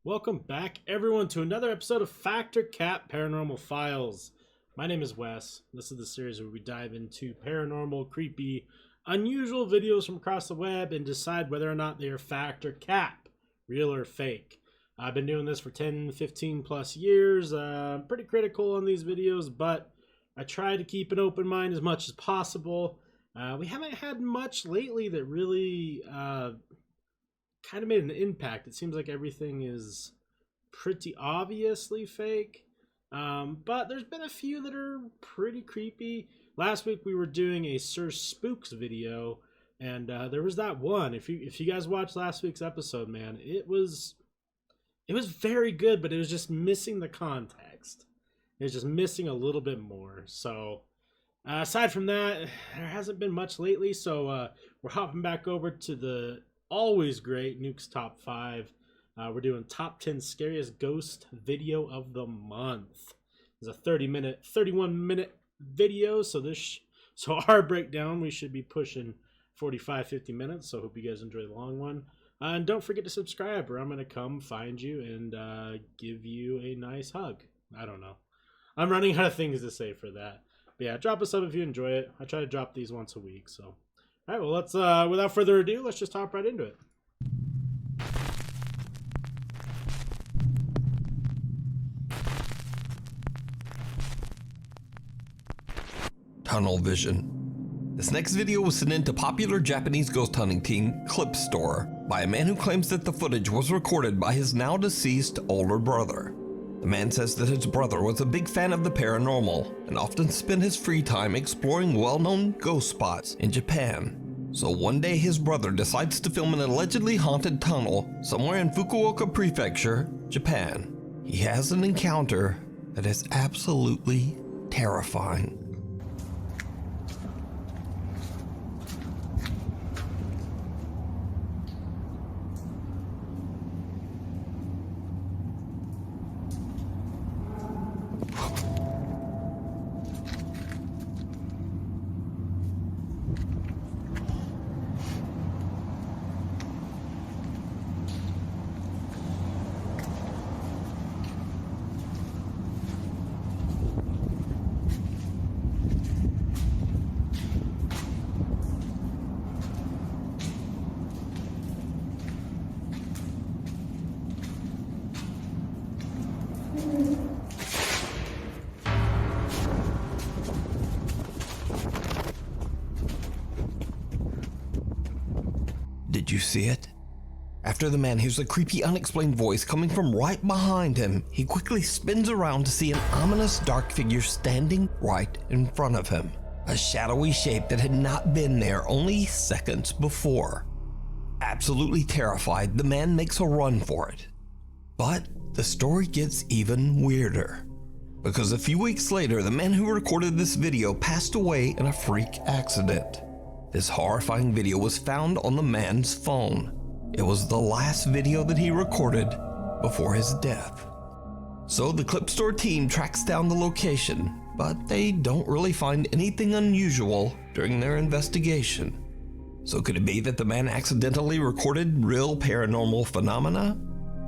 Welcome back, everyone, to another episode of Cap Paranormal Files. My name is Wes. This is the series where we dive into paranormal, creepy, unusual videos from across the web and decide whether or not they are fact or cap, real or fake. I've been doing this for 10, 15 plus years. I'm pretty critical on these videos, but I try to keep an open mind as much as possible. We haven't had much lately that really kind of made an impact. It seems like everything is pretty obviously fake, but there's been a few that are pretty creepy. Last week we were doing a Sir Spooks video, and there was that one. If you guys watched last week's episode, man, it was very good, but it was just missing the context. It was just missing a little bit more. So aside from that, there hasn't been much lately. So we're hopping back over to the always great Nukes top 5. We're doing top 10 scariest ghost video of the month. It's a 31 minute video. So our breakdown, we should be pushing 45-50 minutes. So I hope you guys enjoy the long one. And don't forget to subscribe, or I'm going to come find you and give you a nice hug. I don't know. I'm running out of things to say for that. But yeah, drop a sub if you enjoy it. I try to drop these once a week. So, all right, well, let's, without further ado, let's just hop right into it. Tunnel vision. This next video was sent in to popular Japanese ghost hunting team Clip Store by a man who claims that the footage was recorded by his now deceased older brother. The man says that his brother was a big fan of the paranormal and often spent his free time exploring well-known ghost spots in Japan. So one day his brother decides to film an allegedly haunted tunnel somewhere in Fukuoka Prefecture, Japan. He has an encounter that is absolutely terrifying. Did you see it? After the man hears a creepy, unexplained voice coming from right behind him, he quickly spins around to see an ominous dark figure standing right in front of him. A shadowy shape that had not been there only seconds before. Absolutely terrified, the man makes a run for it. But the story gets even weirder. Because a few weeks later, the man who recorded this video passed away in a freak accident. This horrifying video was found on the man's phone. It was the last video that he recorded before his death. So the Clip Store team tracks down the location, but they don't really find anything unusual during their investigation. So could it be that the man accidentally recorded real paranormal phenomena?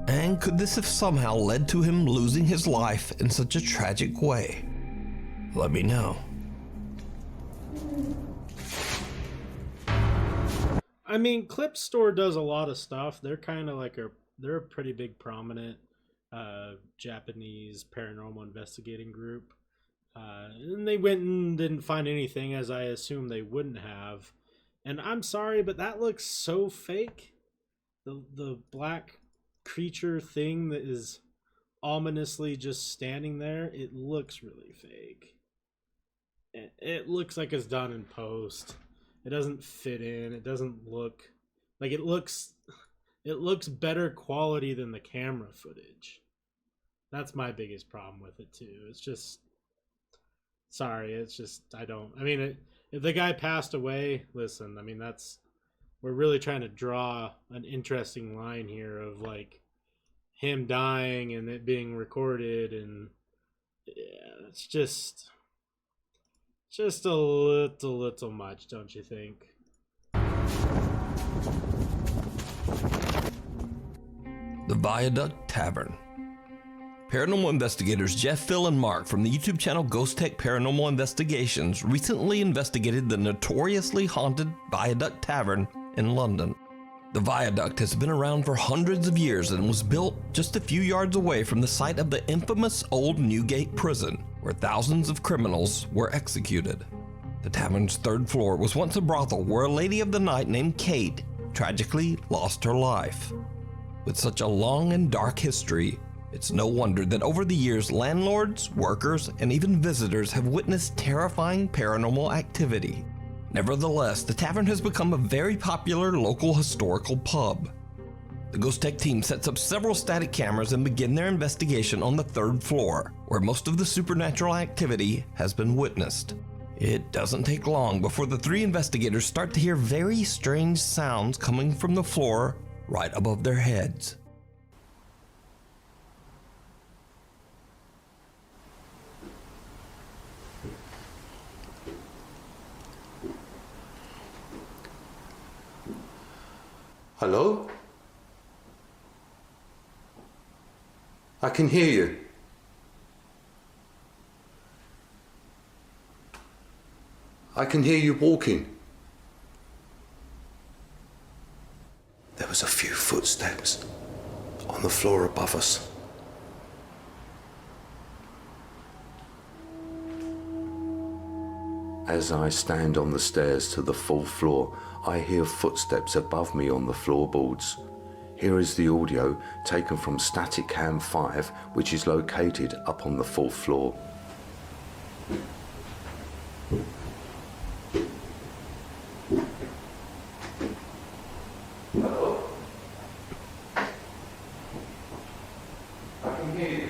And could this have somehow led to him losing his life in such a tragic way? Let me know. I mean, Clip Store does a lot of stuff. They're kind of like they're a pretty big, prominent Japanese paranormal investigating group. And they went and didn't find anything, as I assume they wouldn't have. And I'm sorry, but that looks so fake. The black creature thing that is ominously just standing there, it looks really fake. It looks like it's done in post. It doesn't fit in. It doesn't look like it looks better quality than the camera footage. That's my biggest problem with it too. It's just, sorry, it's just, I mean, if the guy passed away, listen, I mean, we're really trying to draw an interesting line here of like him dying and it being recorded, and yeah, it's just a little much, don't you think? The Viaduct Tavern. Paranormal investigators Jeff, Phil, and Mark from the YouTube channel Ghost Tech Paranormal Investigations recently investigated the notoriously haunted Viaduct Tavern in London. The Viaduct has been around for hundreds of years and was built just a few yards away from the site of the infamous old Newgate prison, where thousands of criminals were executed. The tavern's third floor was once a brothel where a lady of the night named Kate tragically lost her life. With such a long and dark history, it's no wonder that over the years, landlords, workers, and even visitors have witnessed terrifying paranormal activity. Nevertheless, the tavern has become a very popular local historical pub. The Ghost Tech team sets up several static cameras and begin their investigation on the third floor, where most of the supernatural activity has been witnessed. It doesn't take long before the three investigators start to hear very strange sounds coming from the floor right above their heads. Hello? I can hear you. I can hear you walking. There was a few footsteps on the floor above us. As I stand on the stairs to the full floor, I hear footsteps above me on the floorboards. Here is the audio taken from Static Cam 5, which is located up on the fourth floor. Hello? I can hear you.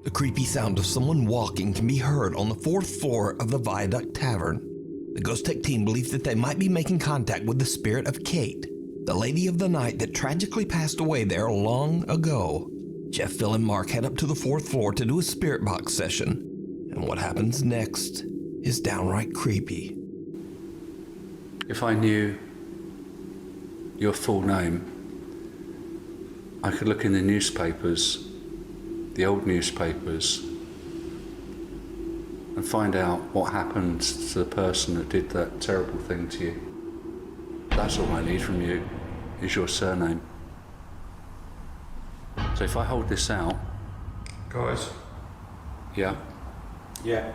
The creepy sound of someone walking can be heard on the fourth floor of the Viaduct Tavern. The Ghost Tech team believes that they might be making contact with the spirit of Kate, the lady of the night that tragically passed away there long ago. Jeff, Phil, and Mark head up to the fourth floor to do a spirit box session, and what happens next is downright creepy. If I knew your full name, I could look in the newspapers, the old newspapers, and find out what happened to the person that did that terrible thing to you. That's all I need from you, is your surname. So if I hold this out... Guys? Yeah? Yeah.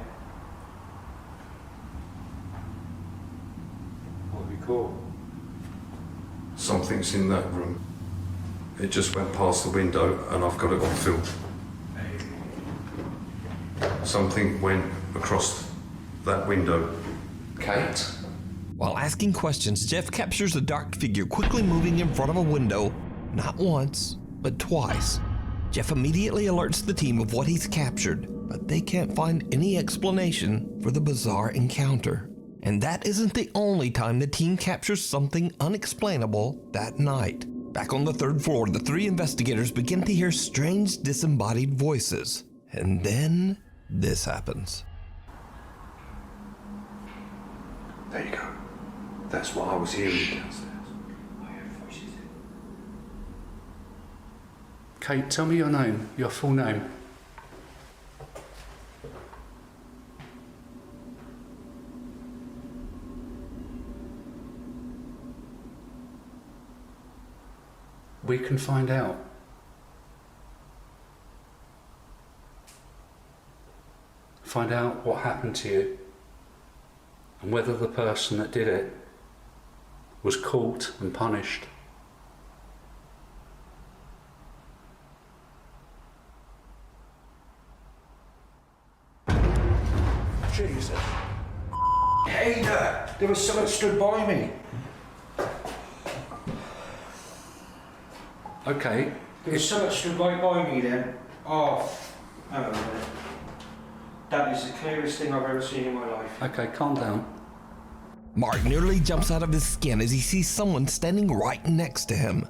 What would be cool? Something's in that room. It just went past the window and I've got it on film. Something went across that window. Kate? While asking questions, Jeff captures a dark figure quickly moving in front of a window, not once, but twice. Jeff immediately alerts the team of what he's captured, but they can't find any explanation for the bizarre encounter. And that isn't the only time the team captures something unexplainable that night. Back on the third floor, the three investigators begin to hear strange disembodied voices. And then this happens. There you go. That's what I was hearing downstairs. Kate, tell me your name, your full name. We can find out. Find out what happened to you and whether the person that did it was caught and punished. Jesus. Hey there was someone stood by me. Okay. There was someone stood right by me then. Oh, hang on a minute. That is the clearest thing I've ever seen in my life. Okay, calm down. Mark nearly jumps out of his skin as he sees someone standing right next to him.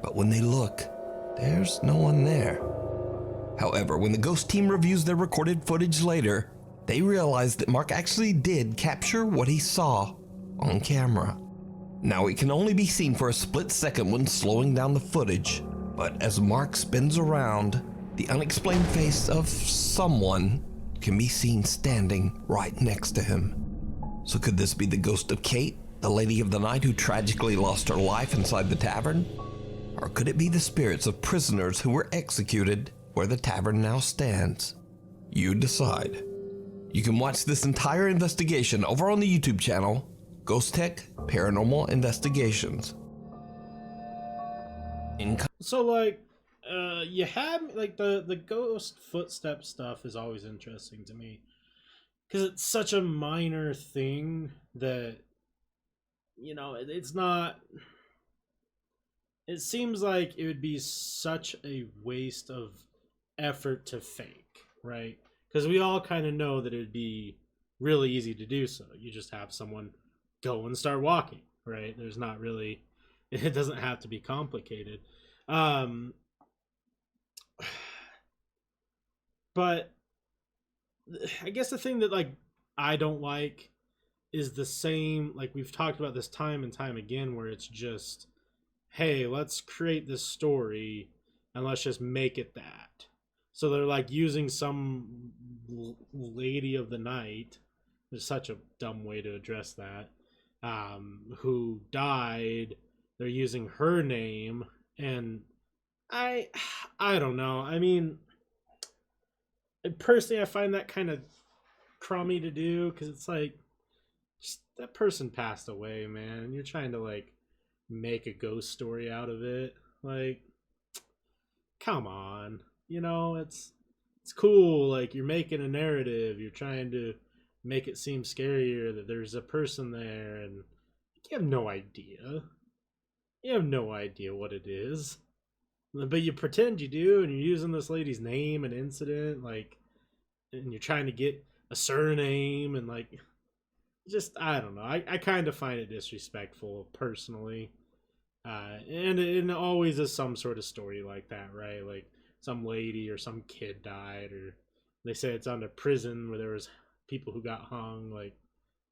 But when they look, there's no one there. However, when the ghost team reviews their recorded footage later, they realize that Mark actually did capture what he saw on camera. Now it can only be seen for a split second when slowing down the footage, but as Mark spins around, the unexplained face of someone can be seen standing right next to him. So could this be the ghost of Kate, the lady of the night who tragically lost her life inside the tavern? Or could it be the spirits of prisoners who were executed where the tavern now stands? You decide. You can watch this entire investigation over on the YouTube channel, Ghost Tech Paranormal Investigations. So like, you have like the ghost footstep stuff is always interesting to me because it's such a minor thing that, you know, it's not. It seems like it would be such a waste of effort to fake, right? Because we all kind of know that it would be really easy to do so. You just have someone go and start walking, right? There's not really, it doesn't have to be complicated. But I guess the thing that like I don't like is the same, like we've talked about this time and time again, where it's just, hey, let's create this story and let's just make it that. So they're like using some lady of the night. There's such a dumb way to address that. Who died. They're using her name, and I don't know. I mean, personally, I find that kind of crummy to do because it's like, just, that person passed away, man. You're trying to like make a ghost story out of it. Like, come on. You know, it's cool. Like, you're making a narrative. You're trying to make it seem scarier that there's a person there, and you have no idea. You have no idea what it is. But you pretend you do, and you're using this lady's name and incident, like, and you're trying to get a surname, and like, just, I don't know. I kind of find it disrespectful, personally. And it always is some sort of story like that, right? Like, some lady or some kid died, or they say it's on a prison where there was people who got hung. Like,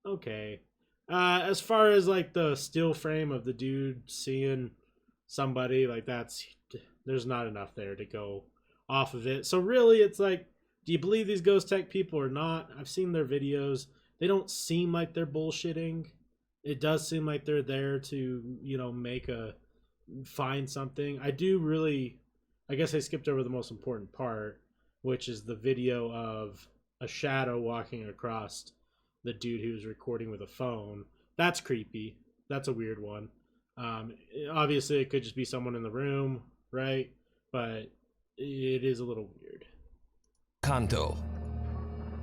okay. As far as like the still frame of the dude seeing somebody, like, there's not enough there to go off of it. So really, it's like, do you believe these ghost tech people or not? I've seen their videos. They don't seem like they're bullshitting. It does seem like they're there to, you know, find something. I guess I skipped over the most important part, which is the video of a shadow walking across the dude who was recording with a phone. That's creepy. That's a weird one. Obviously, it could just be someone in the room, right? But it is a little weird. Kanto.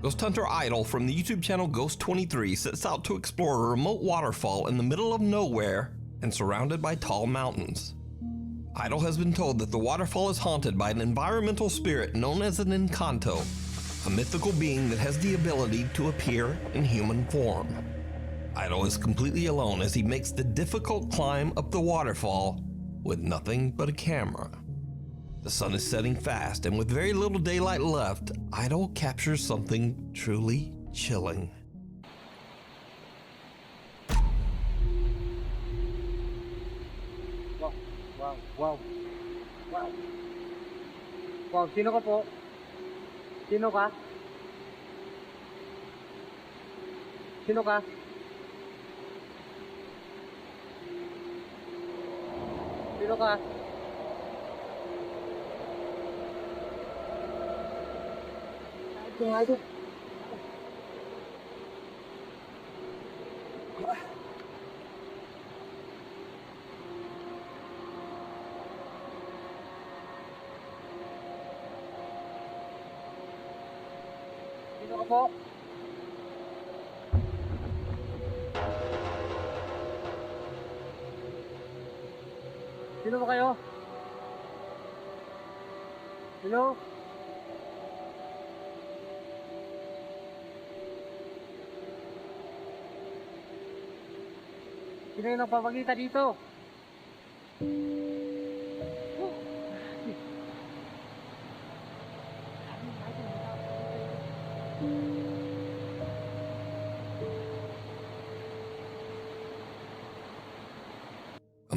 Ghost hunter Idol from the YouTube channel Ghost23 sets out to explore a remote waterfall in the middle of nowhere and surrounded by tall mountains. Idol has been told that the waterfall is haunted by an environmental spirit known as an Encanto, a mythical being that has the ability to appear in human form. Idol is completely alone as he makes the difficult climb up the waterfall with nothing but a camera. The sun is setting fast, and with very little daylight left, Idol captures something truly chilling. Wow. Wow, sino ka po? Sino ka? Sino ka? Sino ka? Ito. Sino ka po? Sino ba kayo? Sino? Sino yung nagpapakita dito?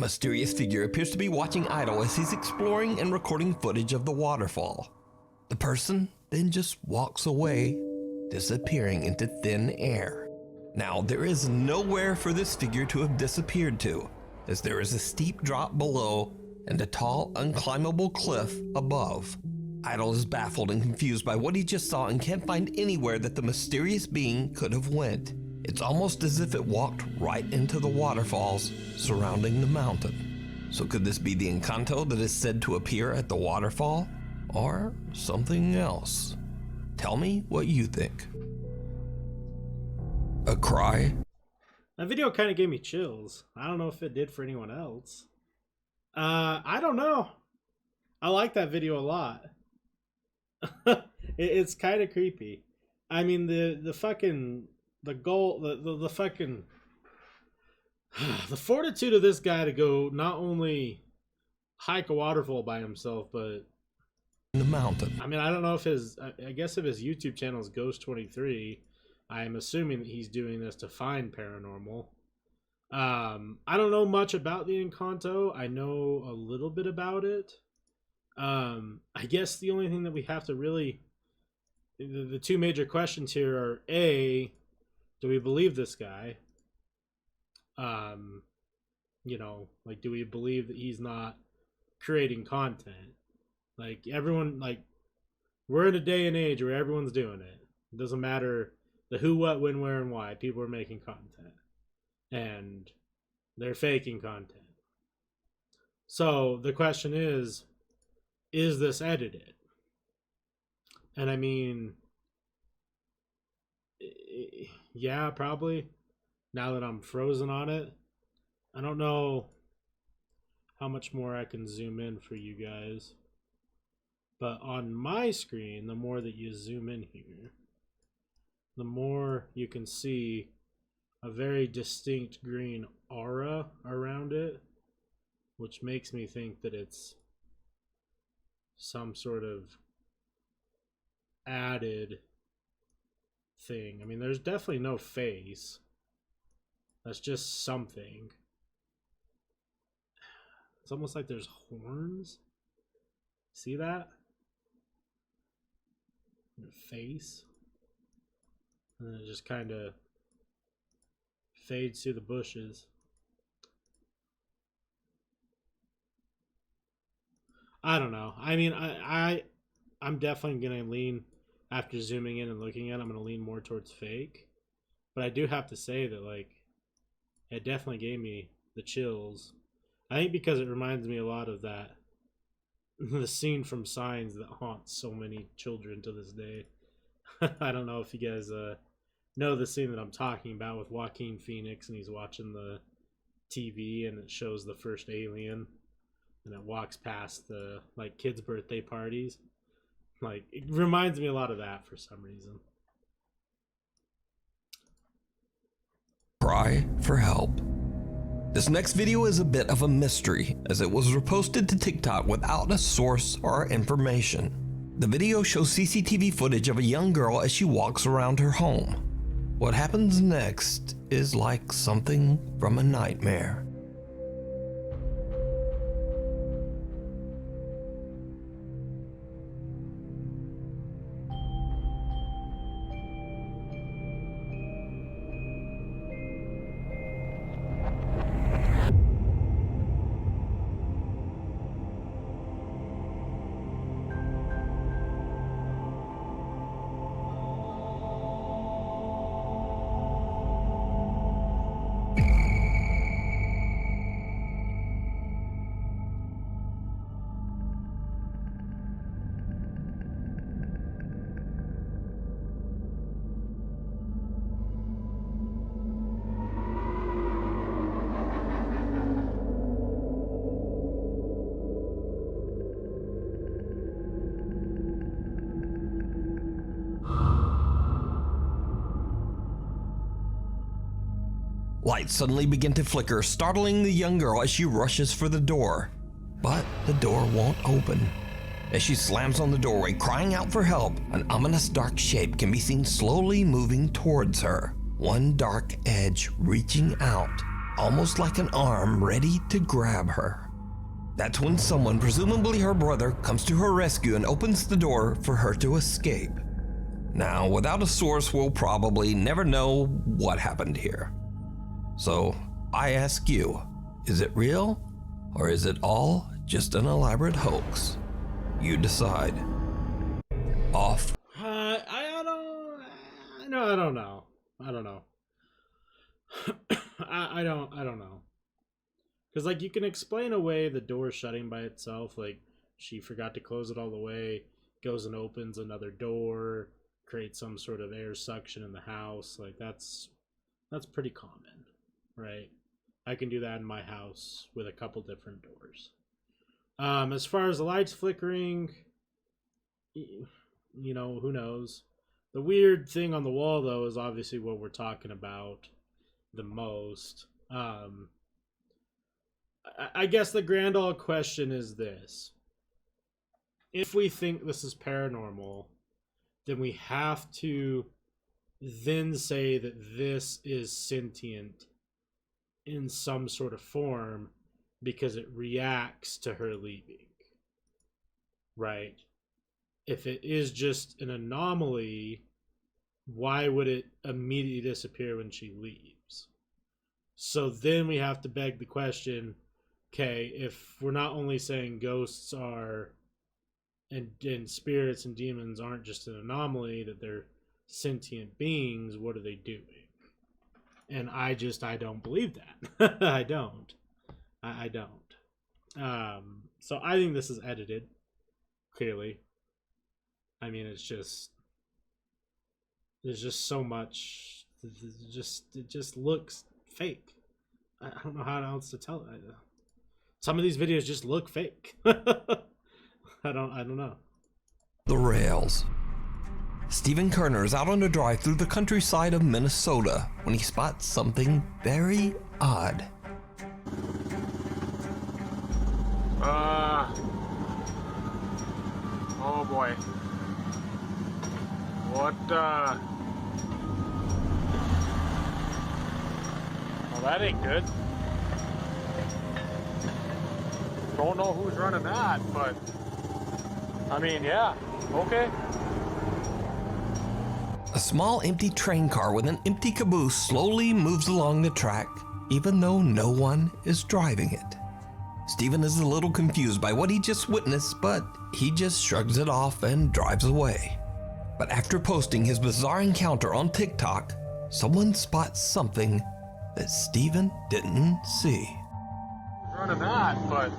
mysterious figure appears to be watching idle as he's exploring and recording footage of the waterfall. The person then just walks away, disappearing into thin air. Now, there is nowhere for this figure to have disappeared to, as there is a steep drop below and a tall, unclimbable cliff above. Idle is baffled and confused by what he just saw and can't find anywhere that the mysterious being could have went. It's almost as if it walked right into the waterfalls surrounding the mountain. So could this be the Encanto that is said to appear at the waterfall? Or something else? Tell me what you think. A cry? That video kind of gave me chills. I don't know if it did for anyone else. I don't know. I like that video a lot. It's kind of creepy. I mean, the fucking the fucking the fortitude of this guy to go not only hike a waterfall by himself, but the mountain. I mean, I don't know if I guess if his YouTube channel is Ghost23, I am assuming that he's doing this to find paranormal. I don't know much about the Encanto. I know a little bit about it. I guess the only thing that we have to really, the two major questions here are, A, do we believe this guy? You know, like, do we believe that he's not creating content? Like, everyone, like, we're in a day and age where everyone's doing it. It doesn't matter the who, what, when, where, and why. People are making content. And they're faking content. So the question is this edited? And I mean, yeah, probably. Now that I'm frozen on it, I don't know how much more I can zoom in for you guys. But on my screen, the more that you zoom in here, the more you can see a very distinct green aura around it, which makes me think that it's some sort of added thing. I mean, there's definitely no face. That's just something. It's almost like there's horns. See that? Their face. And then it just kind of fades through the bushes. I don't know. I mean, I'm definitely going to lean, after zooming in and looking at it, I'm going to lean more towards fake. But I do have to say that, like, it definitely gave me the chills. I think because it reminds me a lot of that, the scene from Signs that haunts so many children to this day. I don't know if you guys know the scene that I'm talking about with Joaquin Phoenix, and he's watching the TV and it shows the first alien and it walks past the, like, kids' birthday parties. Like, it reminds me a lot of that for some reason. Cry for help. This next video is a bit of a mystery, as it was reposted to TikTok without a source or information. The video shows CCTV footage of a young girl as she walks around her home. What happens next is like something from a nightmare. Lights suddenly begin to flicker, startling the young girl as she rushes for the door. But the door won't open. As she slams on the doorway, crying out for help, an ominous dark shape can be seen slowly moving towards her, one dark edge reaching out almost like an arm ready to grab her. That's when someone, presumably her brother, comes to her rescue and opens the door for her to escape. Now, without a source, we'll probably never know what happened here. So, I ask you, is it real? Or is it all just an elaborate hoax? You decide. Off. I don't know. I don't know. I don't know. Because, like, you can explain away the door shutting by itself. Like, she forgot to close it all the way, goes and opens another door, creates some sort of air suction in the house. Like, that's pretty common, right? I can do that in my house with a couple different doors. As far as the lights flickering, you know, who knows? The weird thing on the wall, though, is obviously what we're talking about the most. I guess the grand old question is this. If we think this is paranormal, then we have to then say that this is sentient in some sort of form because it reacts to her leaving. Right? If it is just an anomaly, why would it immediately disappear when she leaves? So then we have to beg the question, okay, if we're not only saying ghosts are and spirits and demons aren't just an anomaly, that they're sentient beings, what are they doing? And I don't believe that. I don't. So I think this is edited, clearly. I mean, there's just so much. It just looks fake. I don't know how else to tell it. Some of these videos just look fake. I don't know. The rails. Stephen Kerner is out on a drive through the countryside of Minnesota when he spots something very odd. Oh boy. What, Well, that ain't good. Don't know who's running that, but... I mean, yeah, okay. A small empty train car with an empty caboose slowly moves along the track, even though no one is driving it. Stephen is a little confused by what he just witnessed, but he just shrugs it off and drives away. But after posting his bizarre encounter on TikTok, someone spots something that Stephen didn't see. Running that, but...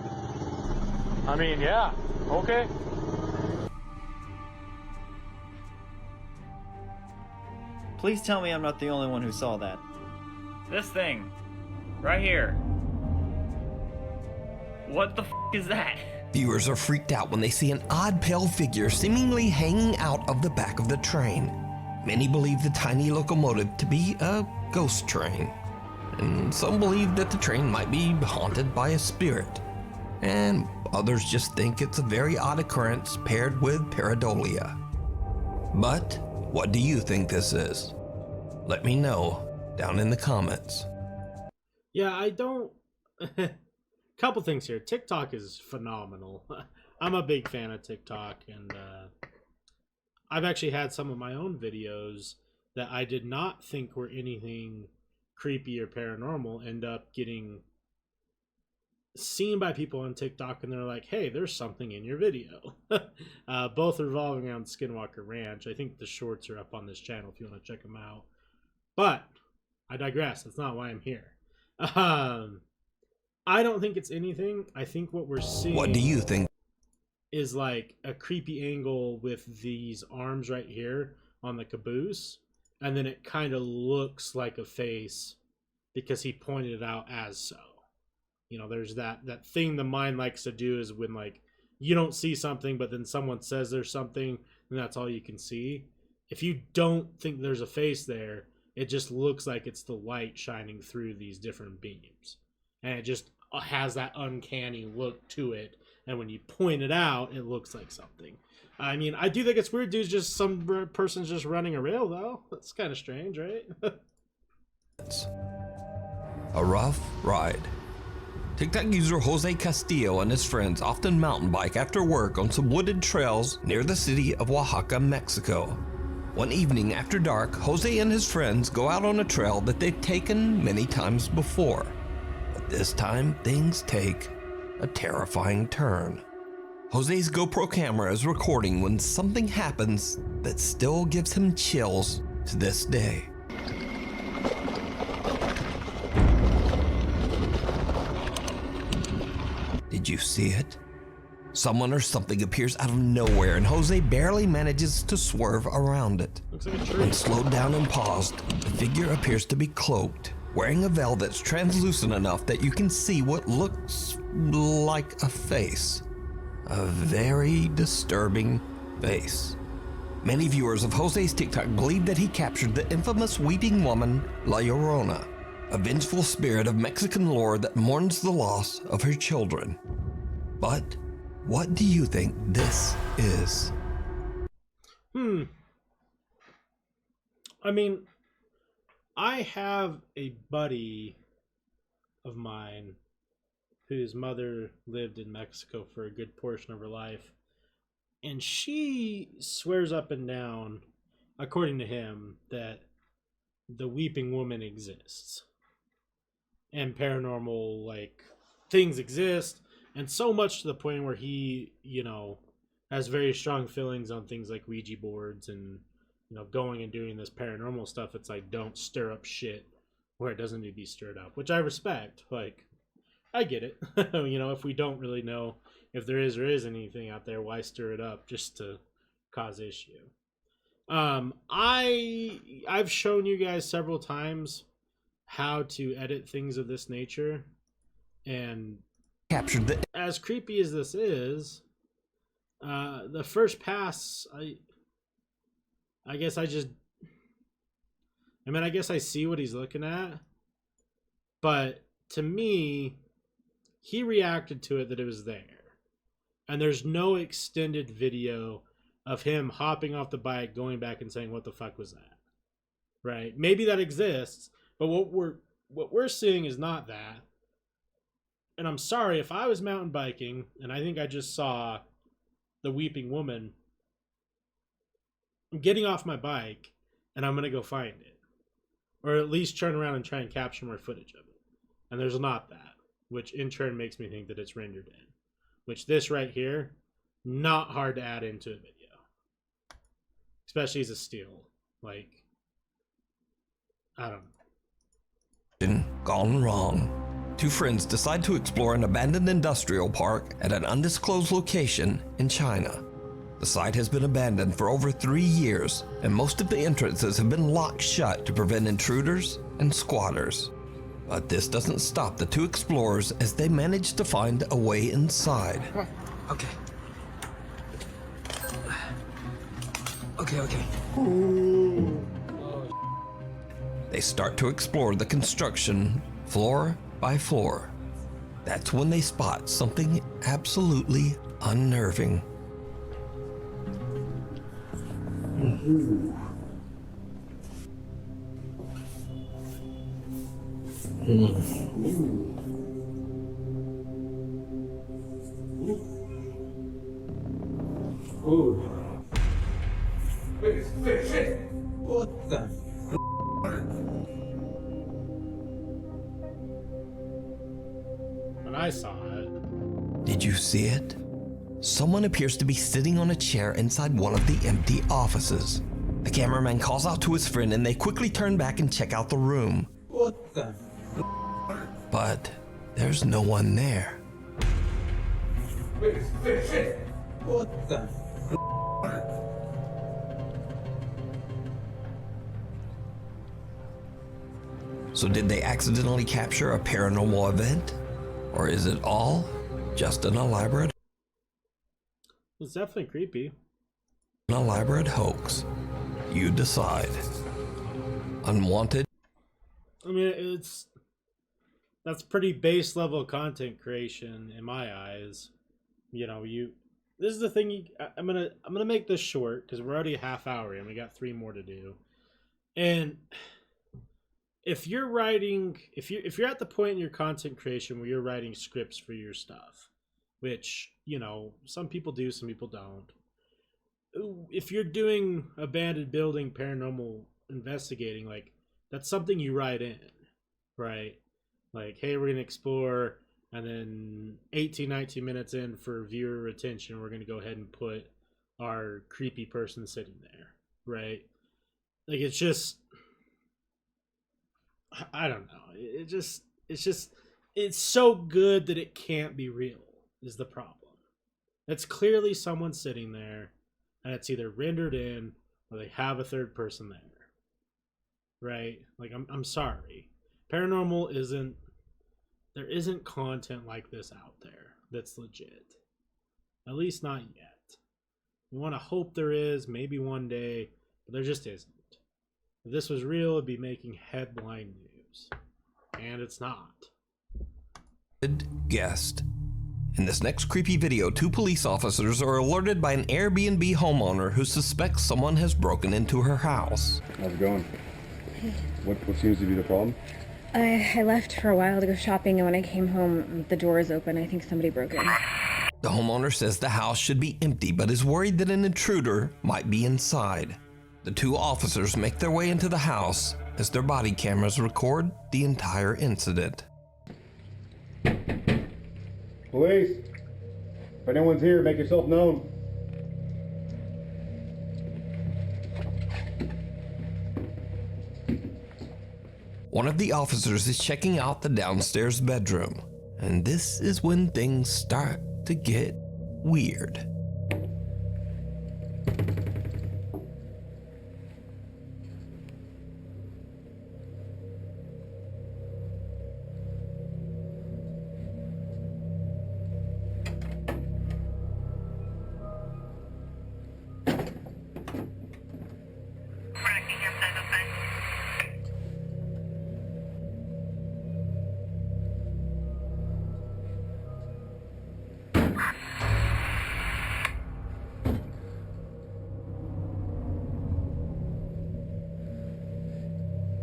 I mean, yeah, okay. Please tell me I'm not the only one who saw that. This thing. Right here. What the f*** is that? Viewers are freaked out when they see an odd pale figure seemingly hanging out of the back of the train. Many believe the tiny locomotive to be a ghost train. And some believe that the train might be haunted by a spirit. And others just think it's a very odd occurrence paired with pareidolia. But what do you think this is? Let me know down in the comments. Yeah, I don't... Couple things here. TikTok is phenomenal. I'm a big fan of TikTok, and I've actually had some of my own videos that I did not think were anything creepy or paranormal end up getting seen by people on TikTok, and they're like, hey, there's something in your video. Both revolving around Skinwalker Ranch. I think the shorts are up on this channel if you want to check them out. But I digress. That's not why I'm here. I don't think it's anything. I think what we're seeing... What do you think? ...is like a creepy angle with these arms right here on the caboose. And then it kind of looks like a face because he pointed it out as so. You know, there's that thing the mind likes to do is when, like, you don't see something, but then someone says there's something, and that's all you can see. If you don't think there's a face there, it just looks like it's the light shining through these different beams. And it just has that uncanny look to it. And when you point it out, it looks like something. I mean, I do think it's weird, dude. Just some person's just running a rail, though. That's kind of strange, right? A rough ride. TikTok user Jose Castillo and his friends often mountain bike after work on some wooded trails near the city of Oaxaca, Mexico. One evening after dark, Jose and his friends go out on a trail that they've taken many times before. But this time, things take a terrifying turn. Jose's GoPro camera is recording when something happens that still gives him chills to this day. Did you see it? Someone or something appears out of nowhere and Jose barely manages to swerve around it. Looks like a tree. When slowed down and paused, the figure appears to be cloaked, wearing a veil that's translucent enough that you can see what looks like a face. A very disturbing face. Many viewers of Jose's TikTok believe that he captured the infamous weeping woman, La Llorona, a vengeful spirit of Mexican lore that mourns the loss of her children. But what do you think this is? I mean, I have a buddy of mine whose mother lived in Mexico for a good portion of her life. And she swears up and down, according to him, that the weeping woman exists. And paranormal, like, things exist. And so much to the point where he, has very strong feelings on things like Ouija boards and, going and doing this paranormal stuff. It's like, don't stir up shit where it doesn't need to be stirred up, which I respect. Like, I get it. If we don't really know if there is or is anything out there, why stir it up just to cause issue? I've shown you guys several times how to edit things of this nature, and Captured the as creepy as this is, the first pass, I guess I see what he's looking at, but to me, he reacted to it that it was there. And there's no extended video of him hopping off the bike, going back and saying, what the fuck was that? Right? Maybe that exists, but what we're seeing is not that. And I'm sorry, if I was mountain biking and I think I just saw the weeping woman, I'm getting off my bike and I'm going to go find it. Or at least turn around and try and capture more footage of it. And there's not that, which in turn makes me think that it's rendered in. Which this right here, not hard to add into a video. Especially as a still. Like, I don't know. Gone wrong. Two friends decide to explore an abandoned industrial park at an undisclosed location in China. The site has been abandoned for over 3 years, and most of the entrances have been locked shut to prevent intruders and squatters. But this doesn't stop the two explorers as they manage to find a way inside. Okay. They start to explore the construction floor by floor. That's when they spot something absolutely unnerving. What the? When I saw it, Did you see it? Someone appears to be sitting on a chair inside one of the empty offices. The cameraman calls out to his friend and they quickly turn back and check out the room. What the? But there's no one there. What the? So did they accidentally capture a paranormal event? Or is it all just an elaborate it's definitely creepy. hoax? You decide. Unwanted? I mean, that's pretty base level content creation in my eyes. This is the thing. I'm gonna make this short because we're already a half hour and we got 3 more to do. And if you're writing, if you're at the point in your content creation where you're writing scripts for your stuff, which, you know, some people do, some people don't. If you're doing abandoned building paranormal investigating, like, that's something you write in, right? Like, hey, we're gonna explore, and then 19 minutes in, for viewer retention, we're gonna go ahead and put our creepy person sitting there, right? Like, it's just, I don't know. It's so good that it can't be real is the problem. It's clearly someone sitting there, and it's either rendered in or they have a third person there, right? Like, I'm sorry, paranormal isn't, there isn't content like this out there that's legit, at least not yet. We want to hope there is, maybe one day, but there just isn't. If this was real, it'd be making headline news, and it's not. Good guessed. In this next creepy video, 2 police officers are alerted by an Airbnb homeowner who suspects someone has broken into her house. How's it going? What seems to be the problem? I left for a while to go shopping, and when I came home, the door is open. I think somebody broke in. The homeowner says the house should be empty, but is worried that an intruder might be inside. The 2 officers make their way into the house as their body cameras record the entire incident. Police! If anyone's here, make yourself known. One of the officers is checking out the downstairs bedroom, and this is when things start to get weird.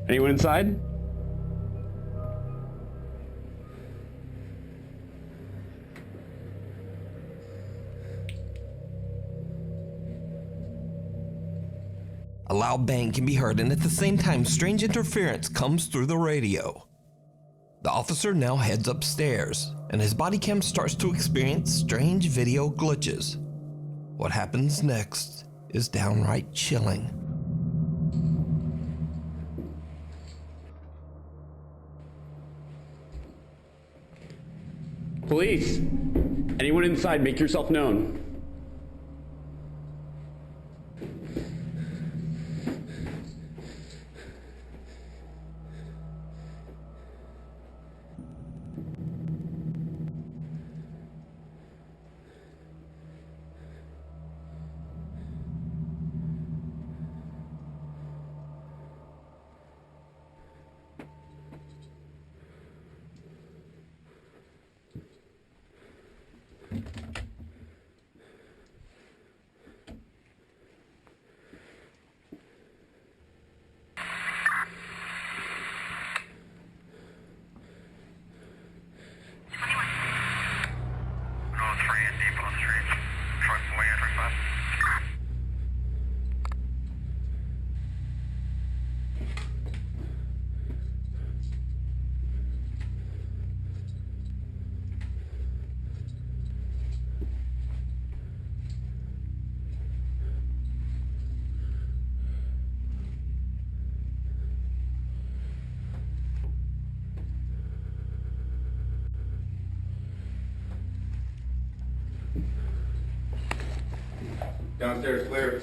Anyone inside? A loud bang can be heard, and at the same time, strange interference comes through the radio. The officer now heads upstairs, and his body cam starts to experience strange video glitches. What happens next is downright chilling. Police! Anyone inside, make yourself known. Downstairs clear.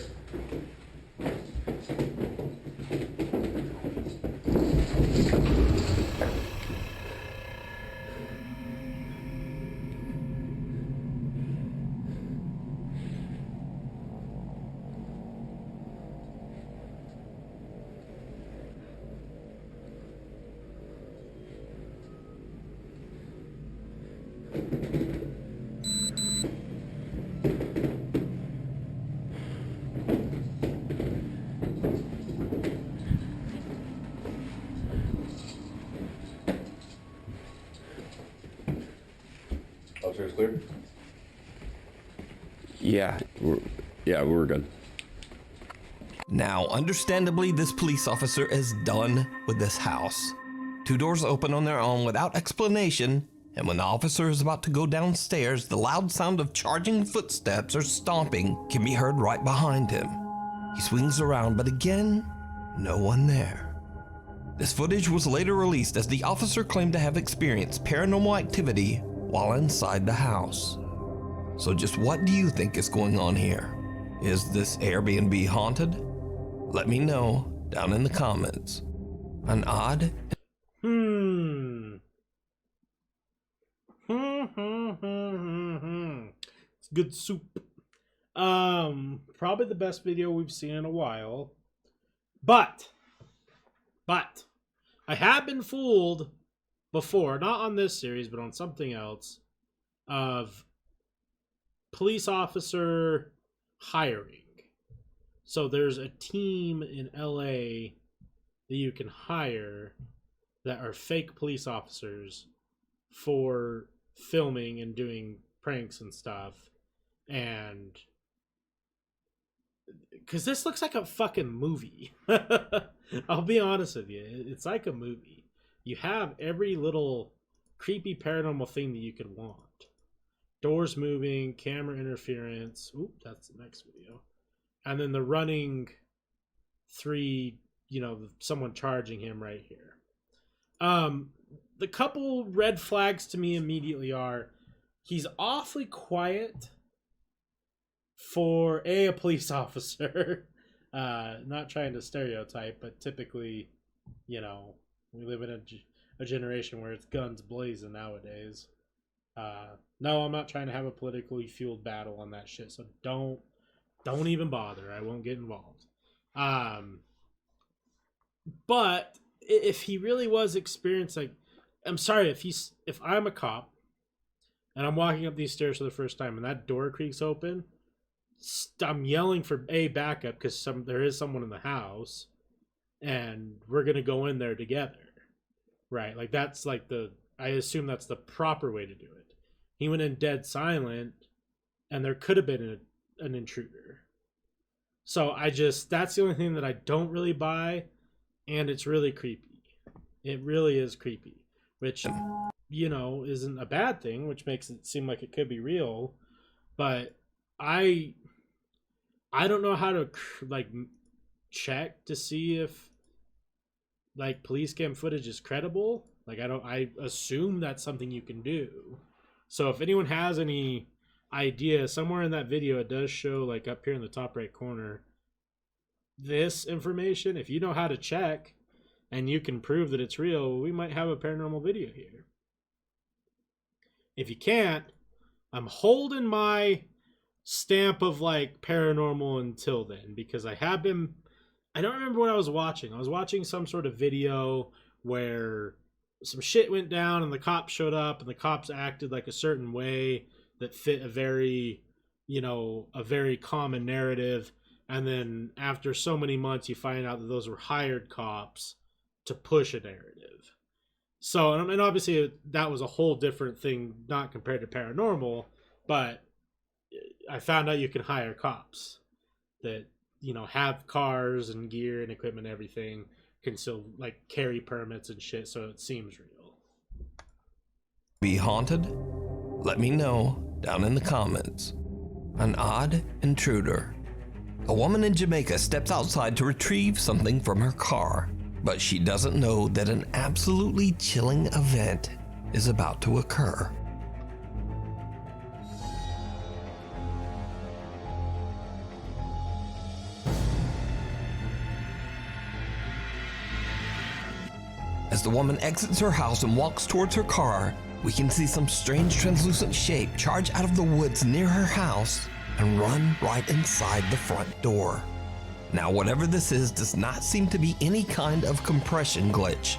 Yeah, we're good. Now, understandably, this police officer is done with this house. 2 doors open on their own without explanation, and when the officer is about to go downstairs, the loud sound of charging footsteps or stomping can be heard right behind him. He swings around, but again, no one there. This footage was later released as the officer claimed to have experienced paranormal activity while inside the house. So just what do you think is going on here? Is this Airbnb haunted? Let me know down in the comments. An odd... It's good soup. Probably the best video we've seen in a while. But I have been fooled before, not on this series, but on something else, of police officer hiring. So there's a team in LA that you can hire that are fake police officers for filming and doing pranks and stuff. And because this looks like a fucking movie. I'll be honest with you. It's like a movie. You have every little creepy paranormal thing that you could want. Doors moving, camera interference. Oop, that's the next video. And then the running 3, someone charging him right here. The couple red flags to me immediately are he's awfully quiet for a police officer. Not trying to stereotype, but typically, we live in a generation where it's guns blazing nowadays. No, I'm not trying to have a politically fueled battle on that shit, so don't even bother. I won't get involved. But if he really was experiencing, I'm sorry, if I'm a cop and I'm walking up these stairs for the first time and that door creaks open, I'm yelling for backup because there is someone in the house and we're gonna go in there together, right? Like that's like I assume that's the proper way to do it. He went in dead silent and there could have been an intruder. So that's the only thing that I don't really buy, and it's really creepy. It really is creepy, which, isn't a bad thing, which makes it seem like it could be real, but I don't know how to check to see if police cam footage is credible. I assume that's something you can do. So if anyone has any idea, somewhere in that video it does show up here in the top right corner this information. If you know how to check and you can prove that it's real, we might have a paranormal video here. If you can't, I'm holding my stamp of paranormal until then, because I don't remember what I was watching. I was watching some sort of video where some shit went down and the cops showed up and the cops acted like a certain way that fit a very common narrative, and then after so many months you find out that those were hired cops to push a narrative. So, and obviously that was a whole different thing, not compared to paranormal, but I found out you can hire cops that have cars and gear and equipment and everything, can still carry permits and shit, so it seems real. Be haunted? Let me know down in the comments. An odd intruder. A woman in Jamaica steps outside to retrieve something from her car, but she doesn't know that an absolutely chilling event is about to occur. As the woman exits her house and walks towards her car, we can see some strange translucent shape charge out of the woods near her house and run right inside the front door. Now, whatever this is does not seem to be any kind of compression glitch.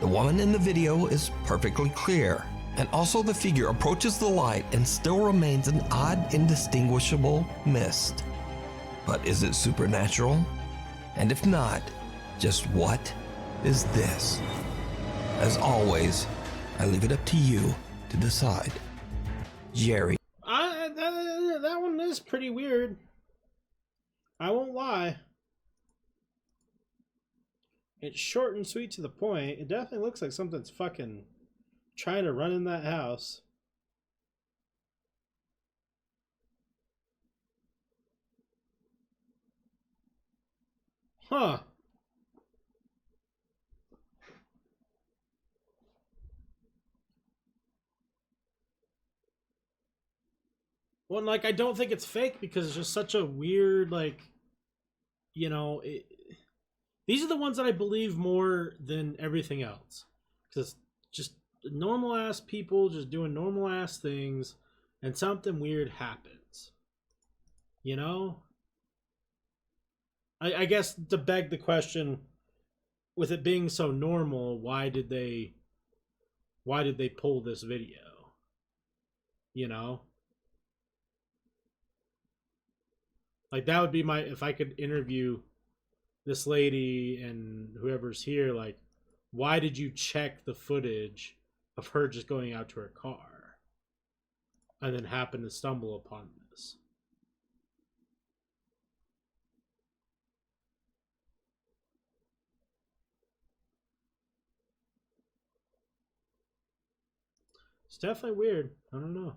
The woman in the video is perfectly clear, and also the figure approaches the light and still remains an odd, indistinguishable mist. But is it supernatural? And if not, just what is this? As always, I leave it up to you to decide. Jerry. That one is pretty weird. I won't lie. It's short and sweet to the point. It definitely looks like something's fucking trying to run in that house. Huh. Well, like, I don't think it's fake because it's just such a weird, like, you know, these are the ones that I believe more than everything else. Because just normal ass people just doing normal ass things and something weird happens. You know? I guess to beg the question, with it being so normal, why did they pull this video? You know? Like, that would be my, if I could interview this lady and whoever's here, like, why did you check the footage of her just going out to her car and then happen to stumble upon this? It's definitely weird. I don't know.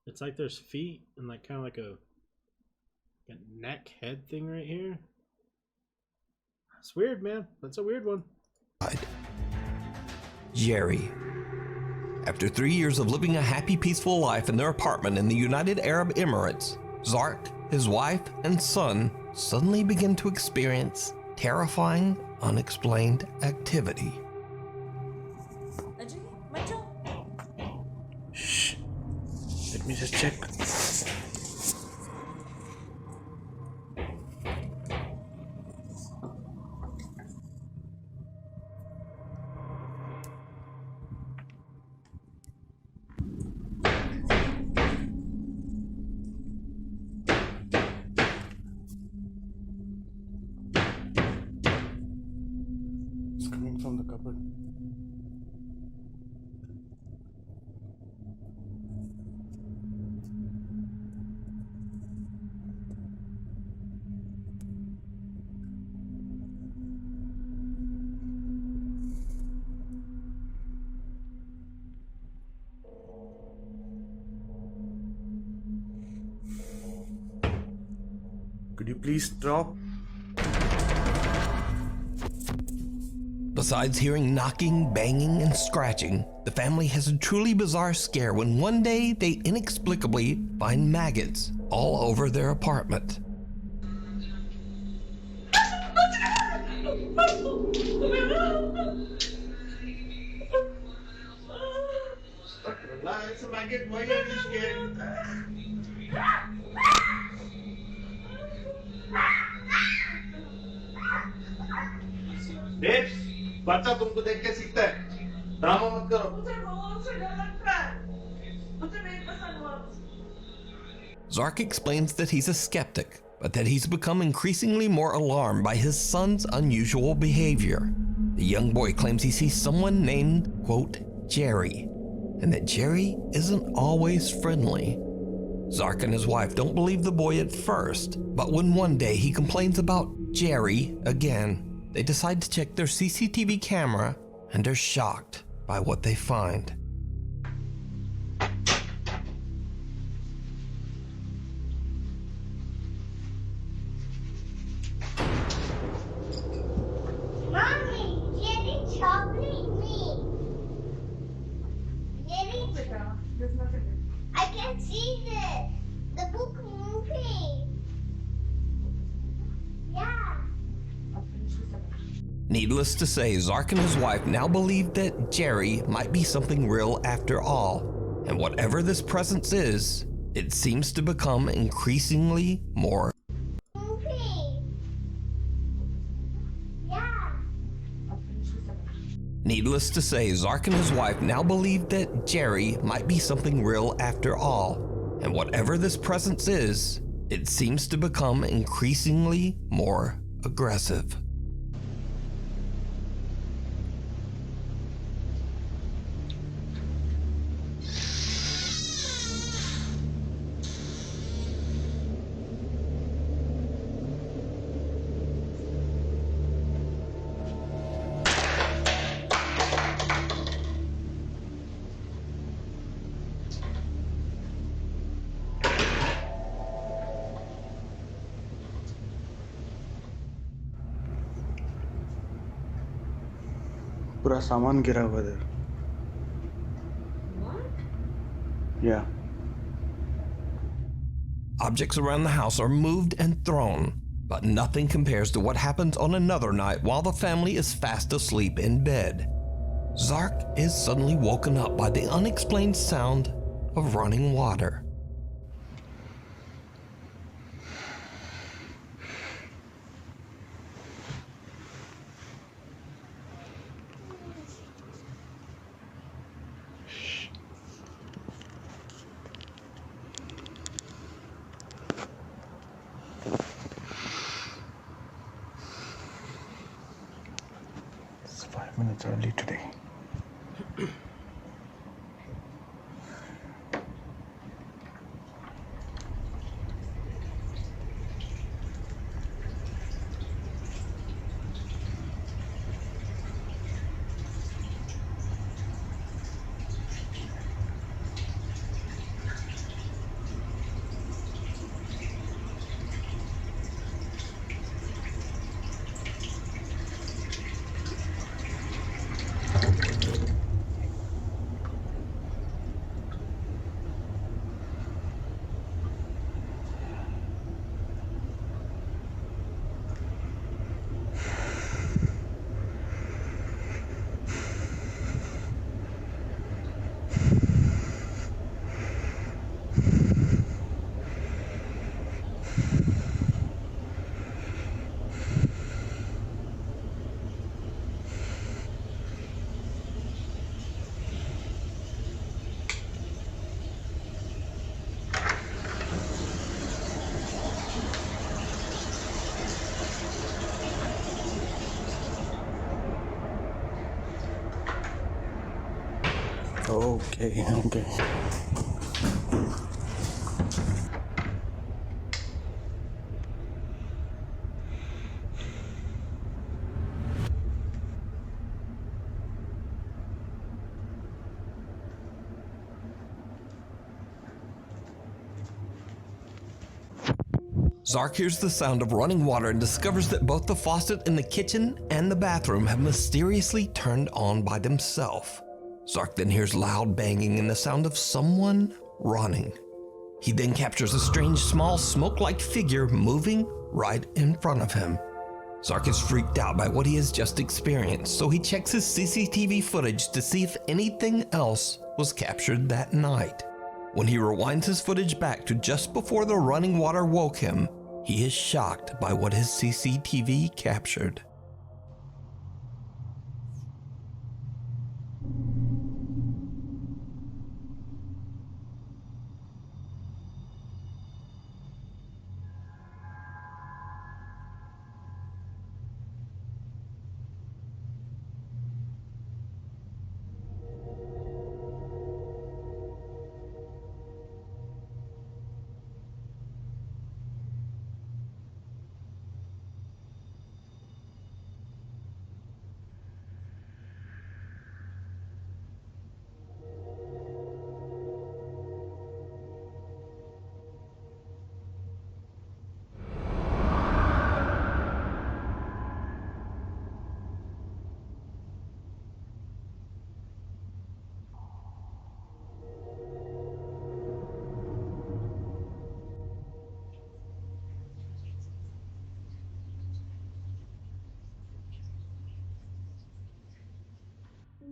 It's like there's feet and like kind of like a neck head thing right here. It's weird, man. That's a weird one. Jerry. After 3 years of living a happy, peaceful life in their apartment in the United Arab Emirates, Zark, his wife, and son suddenly begin to experience terrifying, unexplained activity. Shh. Let me just check. It's coming from the cupboard. Could you please stop? Besides hearing knocking, banging, and scratching, the family has a truly bizarre scare when one day they inexplicably find maggots all over their apartment. Babes, बच्चा तुमको देख के सीखता है। Drama मत करो। मुझे बहुत से डर लगता है। मुझे नहीं पसंद बहुत। Zark explains that he's a skeptic, but that he's become increasingly more alarmed by his son's unusual behavior. The young boy claims he sees someone named, quote, Jerry, and that Jerry isn't always friendly. Zark and his wife don't believe the boy at first, but when one day he complains about Jerry again, they decide to check their CCTV camera and are shocked by what they find. Mommy, Jerry chocolate me. Jerry, there's nothing. I can see the book moving. Yeah. Needless to say, Zark and his wife now believe that Jerry might be something real after all, and whatever this presence is, it seems to become increasingly more. Needless to say, Zark and his wife now believe that Jerry might be something real after all, and whatever this presence is, it seems to become increasingly more aggressive. पूरा सामान गिरा हुआ है. Yeah. Objects around the house are moved and thrown, but nothing compares to what happens on another night while the family is fast asleep in bed. Zark is suddenly woken up by the unexplained sound of running water. It's 5 minutes early today. Okay. Zark hears the sound of running water and discovers that both the faucet in the kitchen and the bathroom have mysteriously turned on by themselves. Zark then hears loud banging and the sound of someone running. He then captures a strange small smoke-like figure moving right in front of him. Zark is freaked out by what he has just experienced, so he checks his CCTV footage to see if anything else was captured that night. When he rewinds his footage back to just before the running water woke him, he is shocked by what his CCTV captured.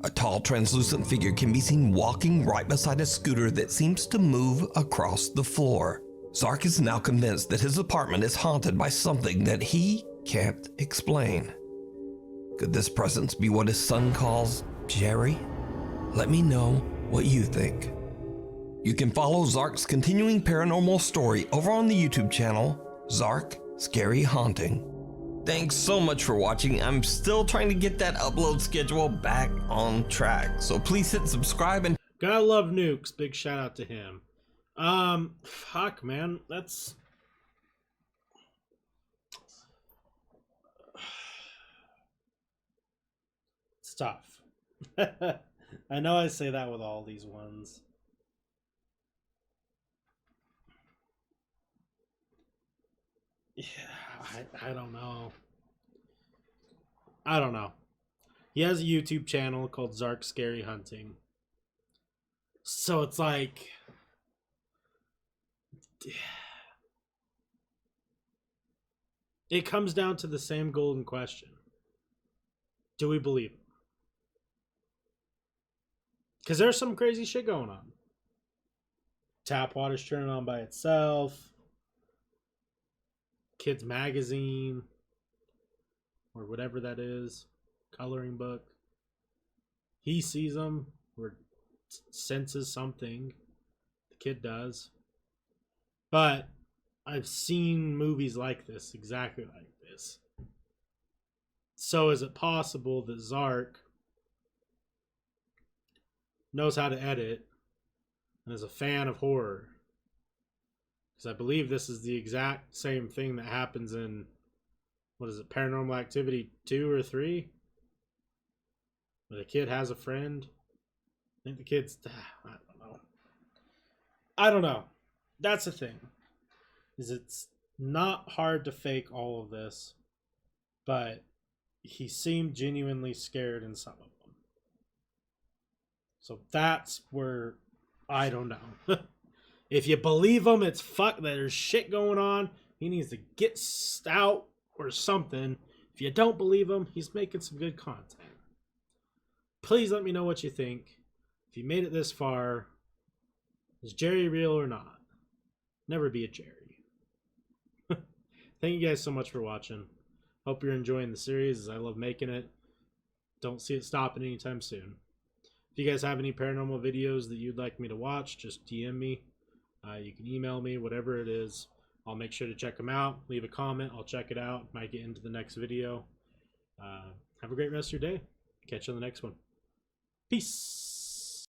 A tall, translucent figure can be seen walking right beside a scooter that seems to move across the floor. Zark is now convinced that his apartment is haunted by something that he can't explain. Could this presence be what his son calls Jerry? Let me know what you think. You can follow Zark's continuing paranormal story over on the YouTube channel, Zark Scary Haunting. Thanks so much for watching. I'm still trying to get that upload schedule back on track, so please hit subscribe and gotta love Nukes. Big shout out to him. Fuck, man, that's it's tough. I know I say that with all these ones. Yeah, I don't know. I don't know. He has a YouTube channel called Zark Scary Hunting. So it's like, it comes down to the same golden question. Do we believe him? Because there's some crazy shit going on. Tap water's turning on by itself. Kids magazine. Or whatever that is. Coloring book. He sees them. Or senses something. The kid does. But I've seen movies like this. Exactly like this. So is it possible that Zark knows how to edit and is a fan of horror? Because I believe this is the exact same thing that happens in, what is it, Paranormal Activity 2 or 3? Where the kid has a friend. I think the kid's, I don't know. That's the thing. Is it's not hard to fake all of this, but he seemed genuinely scared in some of them. So that's where I don't know. If you believe him, it's fuck. There's shit going on. He needs to get out or something. If you don't believe him, he's making some good content. Please let me know what you think. If you made it this far, is Jerry real or not? Never be a Jerry. Thank you guys so much for watching. Hope you're enjoying the series, as I love making it. Don't see it stopping anytime soon. If you guys have any paranormal videos that you'd like me to watch, just DM me. You can email me, whatever it is. I'll make sure to check them out. Leave a comment. I'll check it out. Might get into the next video. Have a great rest of your day. Catch you on the next one. Peace.